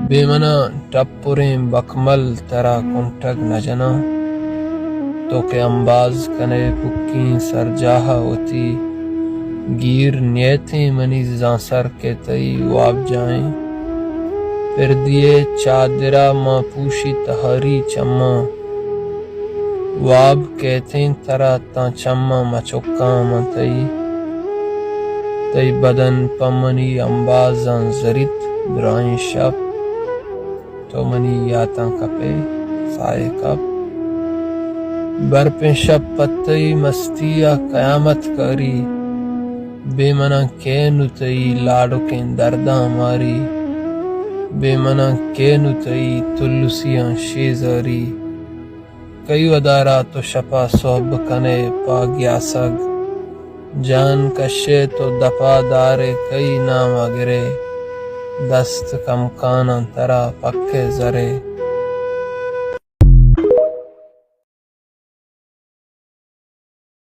بے منع ٹپریں بکمل ترا کنٹگ نہ جنا تو کہ امباز کنے پکیں سر جاہا ہوتی گیر نیتیں منی زانسر کے تئی واب جائیں پھر دیے چادرہ ماں پوشی تہاری چماں واب کہتیں ترا تاں چماں مچکاں ماں تئی بدن پمنی امبازاں زریت درائیں شب تو منی یاتاں کپے سائے کب برپیں شب پتئی مستیا قیامت کری بے منع کینو تئی لاڈکیں درداں ماری بے منع کینو تئی تلسیاں شیزاری کئی ودارا تو شپا صحب کنے پا گیا سگ جان کشے تو دپا دارے کئی نامہ گرے دست کم کاناں ترا پکے زرے